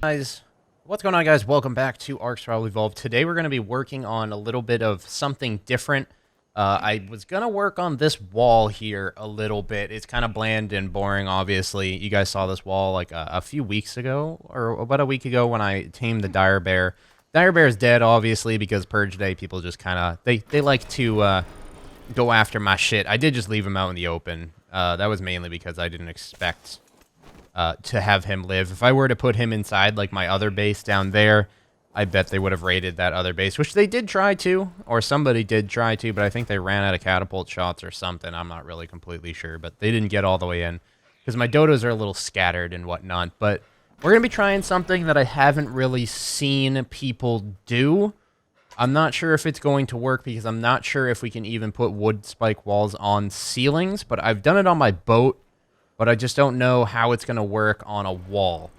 Guys, what's going on, guys? Welcome back to Ark Survival Evolved. Today we're going to be working on a little bit of something different. I was going to work on this wall here a little bit. It's kind of bland and boring, obviously. You guys saw this wall like a few weeks ago, or about a week ago when I tamed the dire bear. Dire bear is dead, obviously, because Purge Day, people just kind of, they like to go after my shit. I did just leave him out in the open. That was mainly because I didn't expect to have him live. If I were to put him inside, like, my other base down there, I bet they would have raided that other base, which they did try to, or somebody did try to, but I think they ran out of catapult shots or something. I'm not really completely sure, but they didn't get all the way in, because my dodos are a little scattered and whatnot. But we're going to be trying something that I haven't really seen people do. I'm not sure if it's going to work, because I'm not sure if we can even put wood spike walls on ceilings, but I've done it on my boat. But I just don't know how it's going to work on a wall.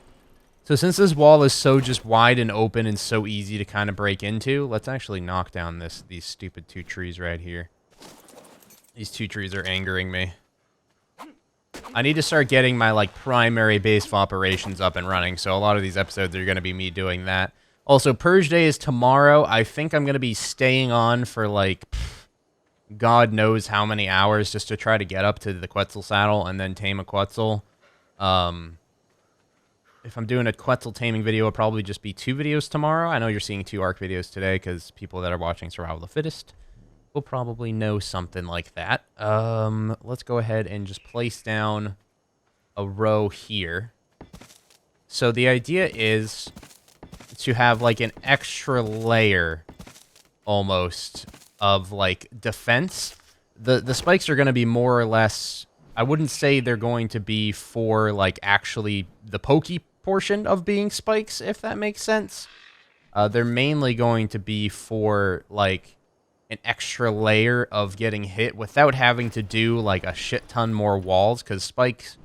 So since this wall is so just wide and open and so easy to kind of break into, let's actually knock down these stupid two trees right here. These two trees are angering me. I need to start getting my, like, primary base of operations up and running, so a lot of these episodes are going to be me doing that. Also, Purge Day is tomorrow. I think I'm going to be staying on for, like, God knows how many hours just to try to get up to the Quetzal saddle and then tame a Quetzal. If I'm doing a Quetzal taming video, it'll probably just be 2 videos tomorrow. I know you're seeing 2 Ark videos today because people that are watching Survival of the Fittest will probably know something like that. Let's go ahead and just place down a row here. So the idea is to have, like, an extra layer almost of, like, defense. The spikes are going to be more or less, I wouldn't say they're going to be for, like, actually the pokey portion of being spikes, if that makes sense. They're mainly going to be for, like, an extra layer of getting hit without having to do, like, a shit ton more walls, because spikes,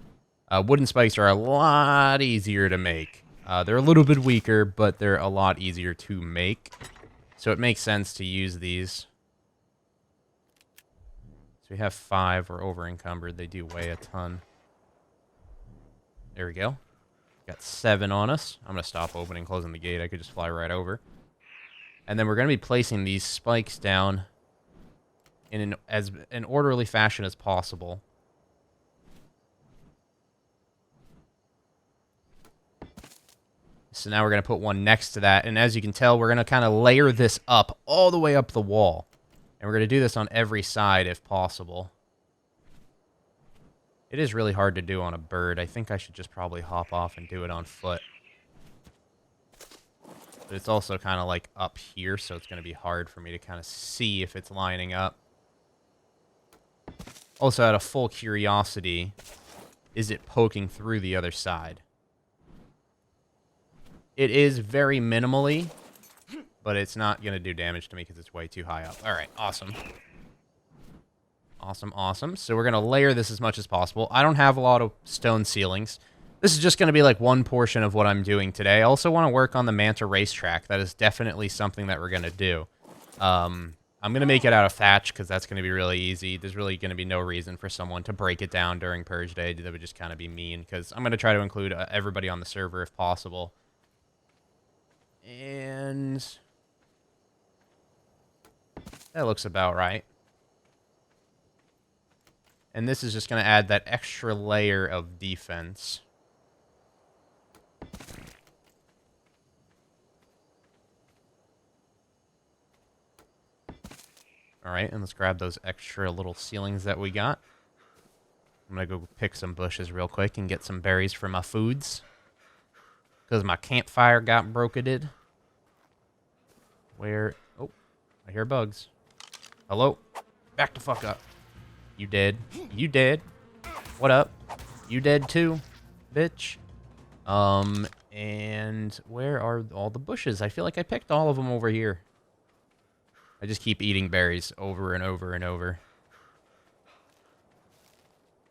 wooden spikes are a lot easier to make. They're a little bit weaker, but they're a lot easier to make. So it makes sense to use these. So we have 5. We're over encumbered. They do weigh a ton. There we go. Got 7 on us. I'm going to stop opening and closing the gate. I could just fly right over. And then we're going to be placing these spikes down in an orderly fashion as possible. So now we're going to put one next to that. And as you can tell, we're going to kind of layer this up all the way up the wall. And we're going to do this on every side if possible. It is really hard to do on a bird. I think I should just probably hop off and do it on foot. But it's also kind of like up here, so it's going to be hard for me to kind of see if it's lining up. Also, out of full curiosity, is it poking through the other side? It is very minimally, but it's not going to do damage to me because it's way too high up. All right, awesome. Awesome, awesome. So we're going to layer this as much as possible. I don't have a lot of stone ceilings. This is just going to be like one portion of what I'm doing today. I also want to work on the Manta Racetrack. That is definitely something that we're going to do. I'm going to make it out of thatch because that's going to be really easy. There's really going to be no reason for someone to break it down during Purge Day. That would just kind of be mean because I'm going to try to include everybody on the server if possible. And that looks about right. And this is just going to add that extra layer of defense. Alright, and let's grab those extra little ceilings that we got. I'm going to go pick some bushes real quick and get some berries for my foods. Because my campfire got broketed. Where? Oh, I hear bugs. Hello? Back the fuck up. You dead. You dead. What up? You dead too, bitch. And where are all the bushes? I feel like I picked all of them over here. I just keep eating berries over and over and over.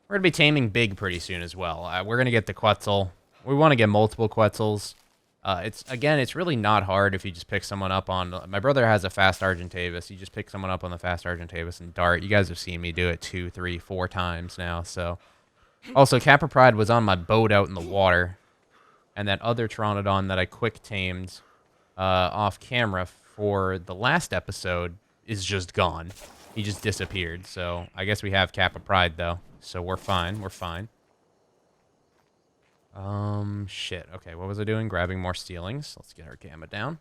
We're going to be taming big pretty soon as well. We're going to get the Quetzal. We want to get multiple Quetzals. It's really not hard if you just pick someone up on... My brother has a fast Argentavis. You just pick someone up on the fast Argentavis and dart. You guys have seen me do it 2, 3, 4 times now, so... Also, Capra Pride was on my boat out in the water. And that other Pteranodon that I quick tamed off camera for the last episode is just gone. He just disappeared. So I guess we have Kappa Pride, though. So we're fine. We're fine. Shit. Okay, what was I doing? Grabbing more ceilings. Let's get our gamma down.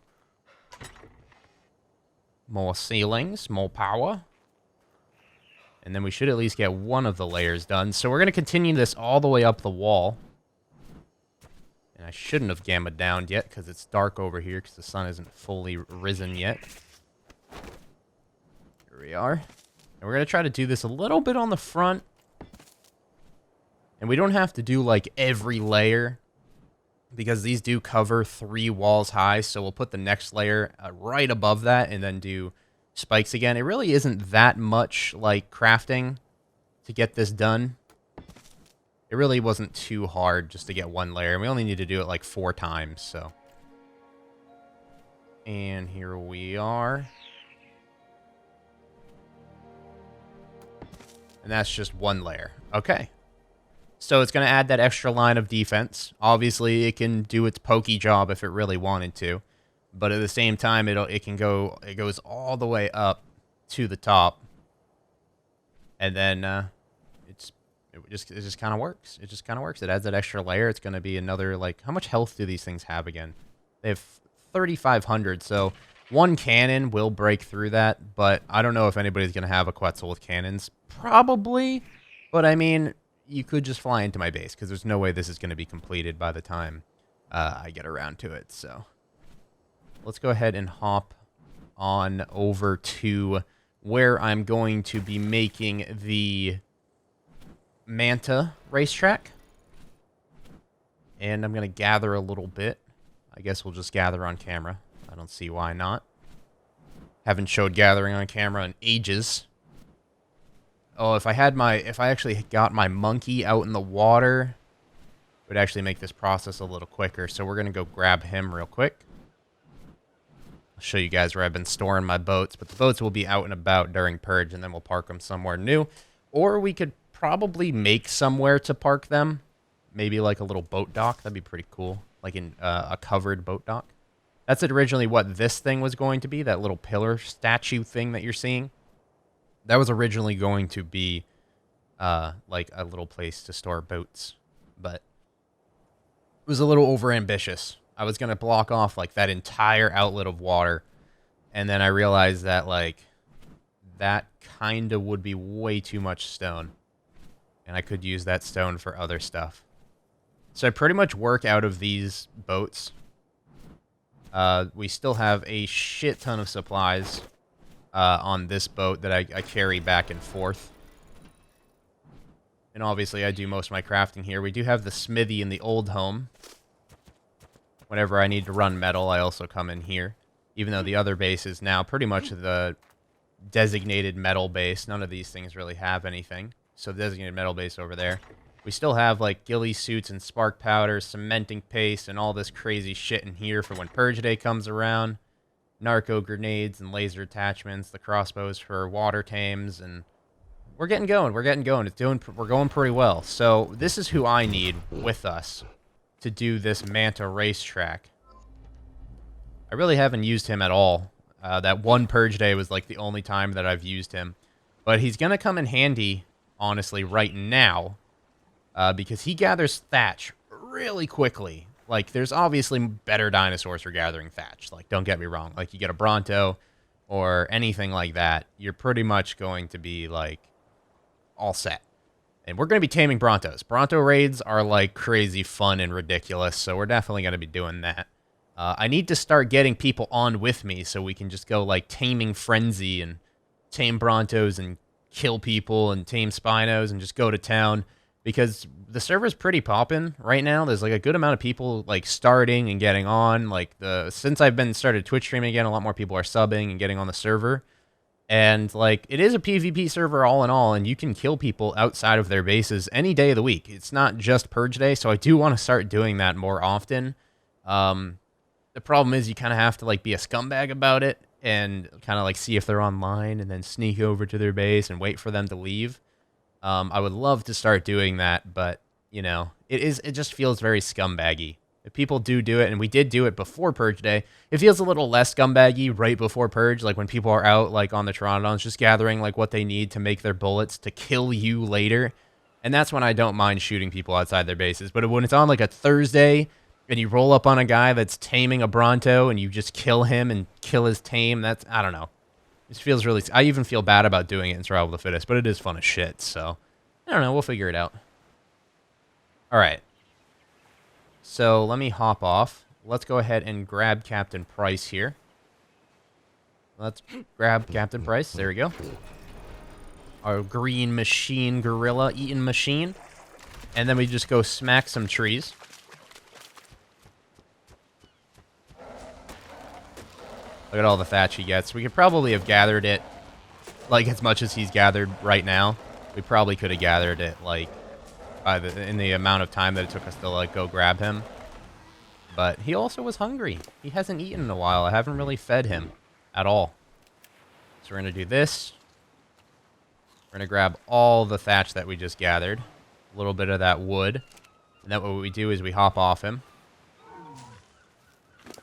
More ceilings, more power. And then we should at least get one of the layers done. So we're going to continue this all the way up the wall. And I shouldn't have gammaed down yet because it's dark over here because the sun isn't fully risen yet. Here we are. And we're going to try to do this a little bit on the front. And we don't have to do, like, every layer because these do cover 3 walls high. So we'll put the next layer right above that and then do spikes again. It really isn't that much, like, crafting to get this done. It really wasn't too hard just to get one layer. And we only need to do it, like, 4 times, so. And here we are. And that's just one layer. Okay. So it's going to add that extra line of defense. Obviously, it can do its pokey job if it really wanted to. But at the same time, it goes all the way up to the top. And then it just kind of works. It just kind of works. It adds that extra layer. It's going to be another, like, how much health do these things have again? They have 3,500, so one cannon will break through that, but I don't know if anybody's going to have a Quetzal with cannons. Probably, but I mean, you could just fly into my base, because there's no way this is going to be completed by the time I get around to it, so. Let's go ahead and hop on over to where I'm going to be making the Manta racetrack. And I'm going to gather a little bit. I guess we'll just gather on camera. I don't see why not. Haven't showed gathering on camera in ages. Oh, if I actually got my monkey out in the water, it would actually make this process a little quicker. So we're going to go grab him real quick. I'll show you guys where I've been storing my boats, but the boats will be out and about during Purge, and then we'll park them somewhere new. Or we could probably make somewhere to park them. Maybe like a little boat dock. That'd be pretty cool. Like in a covered boat dock. That's originally what this thing was going to be, that little pillar statue thing that you're seeing. That was originally going to be like a little place to store boats, but it was a little overambitious. I was going to block off like that entire outlet of water, and then I realized that like that kind of would be way too much stone, and I could use that stone for other stuff. So I pretty much work out of these boats. We still have a shit ton of supplies on this boat that I carry back and forth. And obviously I do most of my crafting here. We do have the smithy in the old home. Whenever I need to run metal, I also come in here. Even though the other base is now pretty much the designated metal base. None of these things really have anything. So the designated metal base over there. We still have like ghillie suits and spark powder, cementing paste, and all this crazy shit in here for when Purge Day comes around. Narco grenades and laser attachments, the crossbows for water tames, and we're getting going. We're getting going. We're going pretty well. So this is who I need with us to do this Manta racetrack. I really haven't used him at all. That one Purge Day was like the only time that I've used him, but he's gonna come in handy, honestly, right now. Because he gathers thatch really quickly. Like, there's obviously better dinosaurs for gathering thatch. Like, don't get me wrong. Like, you get a Bronto or anything like that, you're pretty much going to be, like, all set. And we're going to be taming Brontos. Bronto raids are, like, crazy fun and ridiculous, so we're definitely going to be doing that. I need to start getting people on with me so we can just go, like, taming Frenzy and tame Brontos and kill people and tame Spinos and just go to town. Because the server's pretty poppin' right now. There's like a good amount of people like starting and getting on. Like since I've been started Twitch streaming again, a lot more people are subbing and getting on the server. And like it is a PvP server all in all, and you can kill people outside of their bases any day of the week. It's not just Purge Day, so I do want to start doing that more often. The problem is you kind of have to like be a scumbag about it and kind of like see if they're online and then sneak over to their base and wait for them to leave. I would love to start doing that, but, you know, it just feels very scumbaggy If people do it, and we did do it before Purge Day, it feels a little less scumbaggy right before Purge, like when people are out like on the Pteranodons, just gathering like what they need to make their bullets to kill you later. And that's when I don't mind shooting people outside their bases. But when it's on like a Thursday and you roll up on a guy that's taming a Bronto and you just kill him and kill his tame, that's, I don't know. It feels really, I even feel bad about doing it in Survival of the Fittest, but it is fun as shit, so I don't know, we'll figure it out. All right. So let me hop off. Let's go ahead and grab Captain Price here. Let's grab Captain Price. There we go. Our green machine gorilla eating machine. And then we just go smack some trees. Look at all the thatch he gets. We could probably have gathered it like as much as he's gathered right now. We probably could have gathered it like in the amount of time that it took us to like go grab him. But he also was hungry. He hasn't eaten in a while. I haven't really fed him at all. So we're going to do this. We're going to grab all the thatch that we just gathered. A little bit of that wood. And then what we do is we hop off him.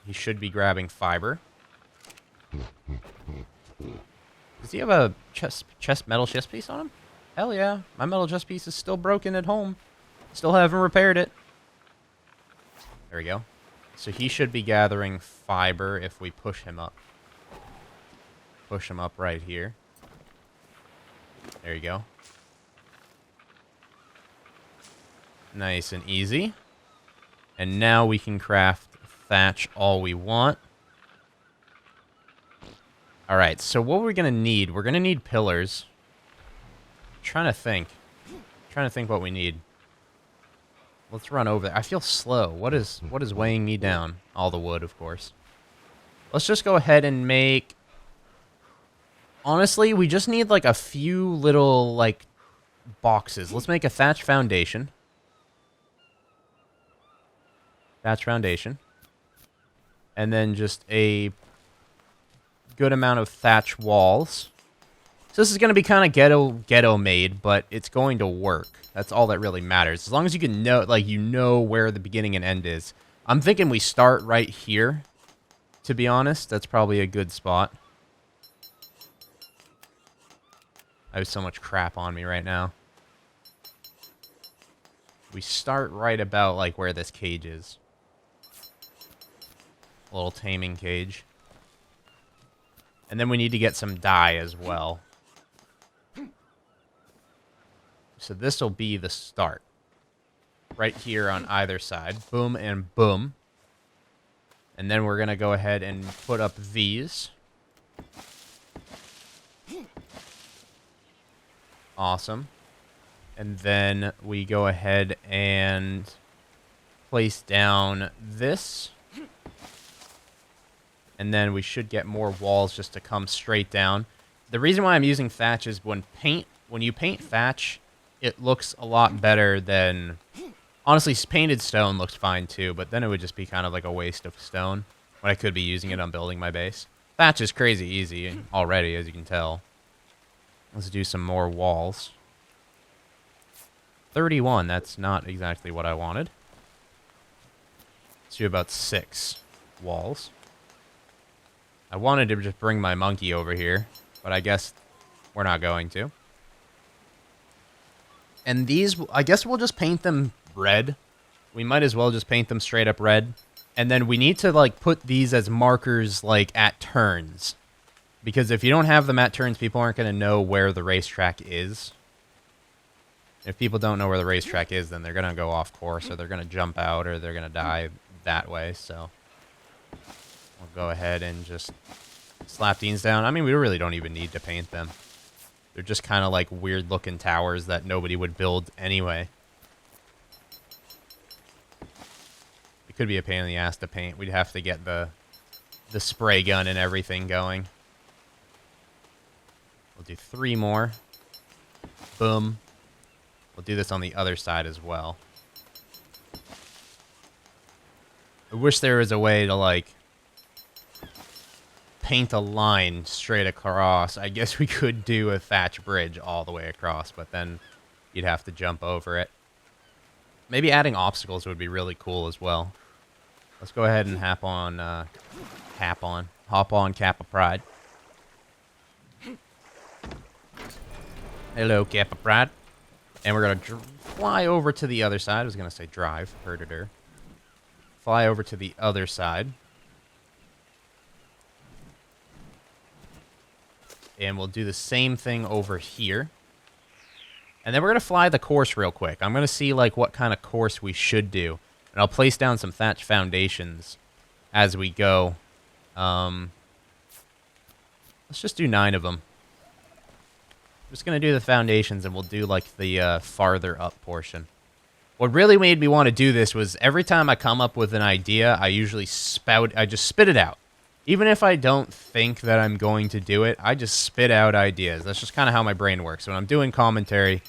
He should be grabbing fiber. Does he have a metal chest piece on him? Hell yeah. My metal chest piece is still broken at home. Still haven't repaired it. There we go. So he should be gathering fiber if we push him up. Push him up right here. There you go. Nice and easy. And now we can craft thatch all we want. Alright, so what we're going to need, we're going to need pillars. Trying to think what we need. Let's run over there. I feel slow. What is weighing me down? All the wood, of course. Let's just go ahead and make... Honestly, we just need like a few little like boxes. Let's make a thatch foundation. Thatch foundation. And then just a good amount of thatch walls. So this is going to be kind of ghetto made, but it's going to work. That's all that really matters. As long as you can know, like, you know where the beginning and end is. I'm thinking we start right here, to be honest. That's probably a good spot. I have so much crap on me right now. We start right about, like, where this cage is. A little taming cage. And then we need to get some dye as well. So this will be the start. Right here on either side. Boom and boom. And then we're going to go ahead and put up these. Awesome. And then we go ahead and place down this. And then we should get more walls just to come straight down. The reason why I'm using thatch is when you paint thatch, it looks a lot better than... Honestly, painted stone looks fine too, but then it would just be kind of like a waste of stone when I could be using it on building my base. Thatch is crazy easy already, as you can tell. Let's do some more walls. 31, that's not exactly what I wanted. Let's do about 6 walls. I wanted to just bring my monkey over here, but I guess we're not going to. And these, I guess we'll just paint them red. We might as well just paint them straight up red. And then we need to, like, put these as markers, like, at turns. Because if you don't have them at turns, people aren't going to know where the racetrack is. If people don't know where the racetrack is, then they're going to go off course, or they're going to jump out, or they're going to die that way. So we'll go ahead and just slap these down. I mean, we really don't even need to paint them. They're just kind of like weird-looking towers that nobody would build anyway. It could be a pain in the ass to paint. We'd have to get the spray gun and everything going. We'll do 3 more. Boom. We'll do this on the other side as well. I wish there was a way to, like, paint a line straight across. I guess we could do a thatch bridge all the way across, but then you'd have to jump over it. Maybe adding obstacles would be really cool as well. Let's go ahead and hop on Kappa Pride. Hello, Kappa Pride. And we're going to fly over to the other side. I was going to say drive. Herditor. Fly over to the other side. And we'll do the same thing over here. And then we're going to fly the course real quick. I'm going to see, like, what kind of course we should do. And I'll place down some thatch foundations as we go. Let's just do 9 of them. I'm just going to do the foundations, and we'll do, like, the farther up portion. What really made me want to do this was every time I come up with an idea, I usually just spit it out. Even if I don't think that I'm going to do it, I just spit out ideas. That's just kind of how my brain works. When I'm doing commentary,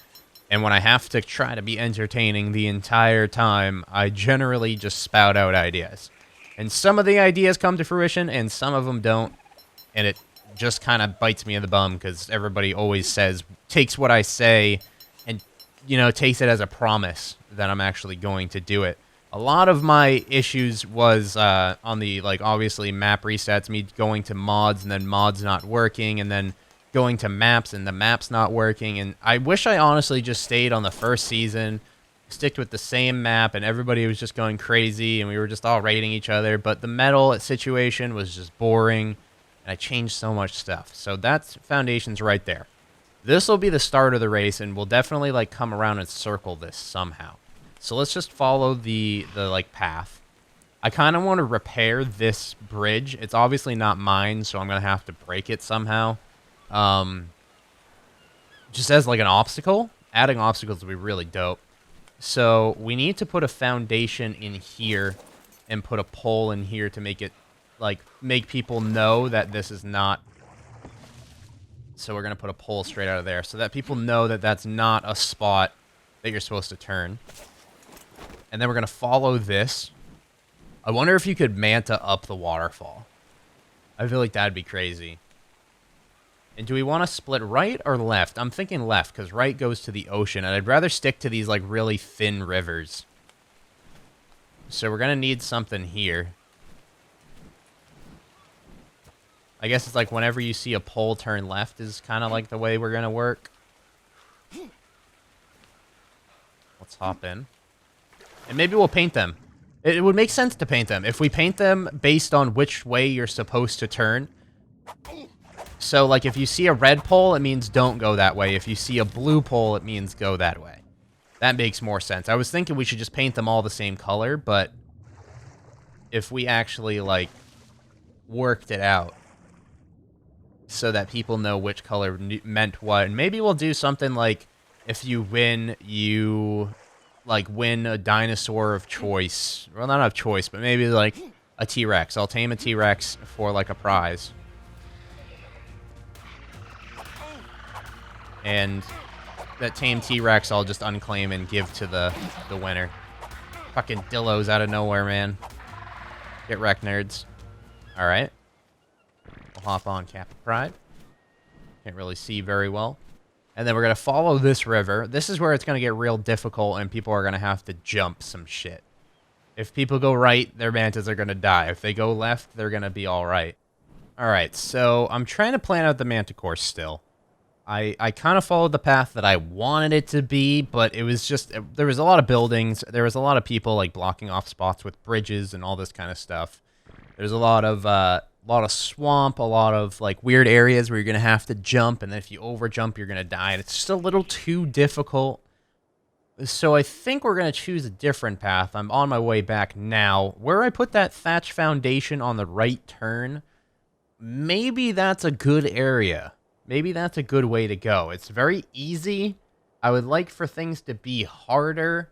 and when I have to try to be entertaining the entire time, I generally just spout out ideas. And some of the ideas come to fruition, and some of them don't. And it just kind of bites me in the bum, because everybody always takes what I say, and, you know, takes it as a promise that I'm actually going to do it. A lot of my issues was on the, like, obviously map resets, me going to mods and then mods not working, and then going to maps and the maps not working. And I wish I honestly just stayed on the first season, sticked with the same map, and everybody was just going crazy, and we were just all raiding each other. But the metal situation was just boring, and I changed so much stuff. So that's foundations right there. This will be the start of the race, and we'll definitely, like, come around and circle this somehow. So let's just follow the like, path. I kind of want to repair this bridge. It's obviously not mine, so I'm going to have to break it somehow. Just as, like, an obstacle. Adding obstacles would be really dope. So we need to put a foundation in here and put a pole in here to make it, like, make people know that this is not... So we're going to put a pole straight out of there so that people know that that's not a spot that you're supposed to turn. And then we're going to follow this. I wonder if you could Manta up the waterfall. I feel like that'd be crazy. And do we want to split right or left? I'm thinking left, because right goes to the ocean. And I'd rather stick to these, like, really thin rivers. So we're going to need something here. I guess it's like whenever you see a pole turn left is kind of like the way we're going to work. Let's hop in. And maybe we'll paint them. It would make sense to paint them. If we paint them based on which way you're supposed to turn. So, like, if you see a red pole, it means don't go that way. If you see a blue pole, it means go that way. That makes more sense. I was thinking we should just paint them all the same color, but if we actually, like, worked it out so that people know which color meant what. And maybe we'll do something like, if you win, you... like, win a dinosaur of choice. Well, not of choice, but maybe, like, a T-Rex. I'll tame a T-Rex for, like, a prize. And that tamed T-Rex I'll just unclaim and give to the winner. Fucking dillos out of nowhere, man. Get wrecked, nerds. Alright. We'll hop on Kappa Pride. Can't really see very well. And then we're going to follow this river. This is where it's going to get real difficult, and people are going to have to jump some shit. If people go right, their mantas are going to die. If they go left, they're going to be all right. All right, so I'm trying to plan out the manta course still. I kind of followed the path that I wanted it to be, but it was just... there was a lot of buildings. There was a lot of people, like, blocking off spots with bridges and all this kind of stuff. There's a lot of swamp, a lot of, like, weird areas where you're going to have to jump, and then if you overjump, you're going to die, and it's just a little too difficult. So I think we're going to choose a different path. I'm on my way back now. Where I put that thatch foundation on the right turn, maybe that's a good area. Maybe that's a good way to go. It's very easy. I would like for things to be harder,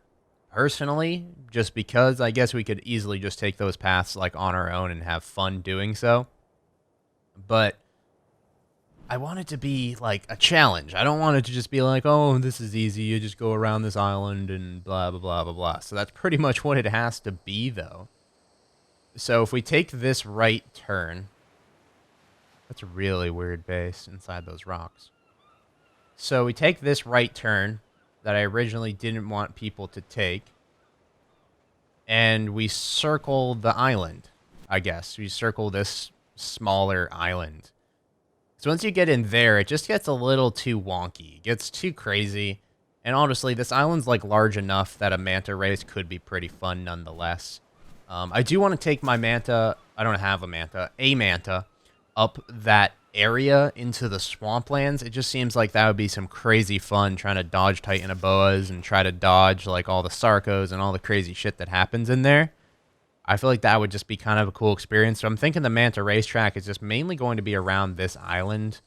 personally, just because I guess we could easily just take those paths, like, on our own and have fun doing so. But I want it to be, like, a challenge. I don't want it to just be like, oh, this is easy. You just go around this island and blah, blah, blah, blah, blah. So that's pretty much what it has to be, though. So if we take this right turn... That's a really weird base inside those rocks. So we take this right turn that I originally didn't want people to take. and we circle the island, I guess. We circle this smaller island. So once you get in there, it just gets a little too wonky. It gets too crazy. And honestly, this island's like large enough that a manta race could be pretty fun nonetheless. I do want to take my manta, I don't have a manta, up that area into the swamplands. It just seems like that would be some crazy fun trying to dodge Titanoboas and try to dodge like all the Sarcos and all the crazy shit that happens in there. I feel like that would just be kind of a cool experience. So I'm thinking the Manta racetrack is just mainly going to be around this island.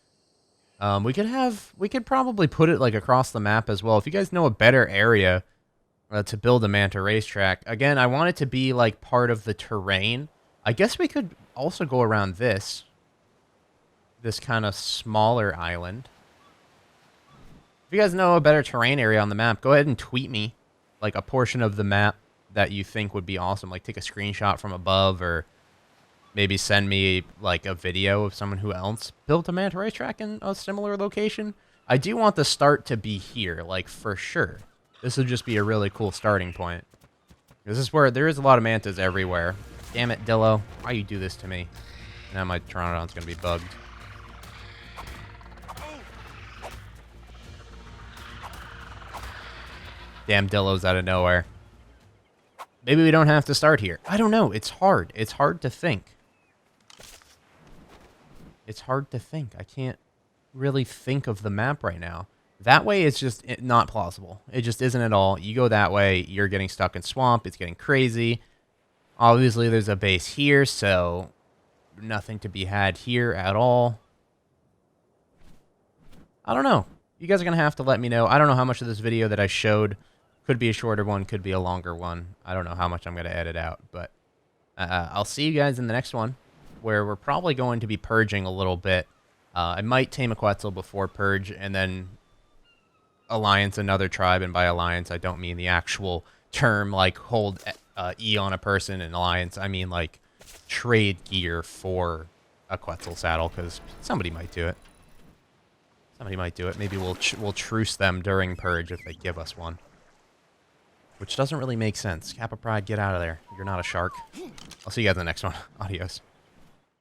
We could probably put it like across the map as well. If you guys know a better area to build a Manta racetrack. Again, I want it to be like part of the terrain. I guess we could also go around this kind of smaller island. If you guys know a better terrain area on the map, go ahead and tweet me like a portion of the map that you think would be awesome. Like take a screenshot from above, or maybe send me like a video of someone who else built a Manta racetrack in a similar location. I do want the start to be here, like for sure. This would just be a really cool starting point. This is where there is a lot of mantas everywhere. Damn it, Dillo. Why you do this to me? Now my Pteranodon's gonna be bugged. Damn, Dillo's out of nowhere. Maybe we don't have to start here. I don't know. It's hard. It's hard to think. It's hard to think. I can't really think of the map right now. That way, it's just not plausible. It just isn't at all. You go that way, you're getting stuck in swamp. It's getting crazy. Obviously, there's a base here, so nothing to be had here at all. I don't know. You guys are going to have to let me know. I don't know how much of this video that I showed could be a shorter one, could be a longer one. I don't know how much I'm going to edit out, but I'll see you guys in the next one, where we're probably going to be purging a little bit. I might tame a Quetzal before purge, and then alliance another tribe, and by alliance, I don't mean the actual term, like hold E on a person in alliance. I mean, like, trade gear for a Quetzal saddle, because somebody might do it. Somebody might do it. Maybe we'll truce them during purge if they give us one. Which doesn't really make sense. Kappa Pride, get out of there. You're not a shark. I'll see you guys in the next one. Adios.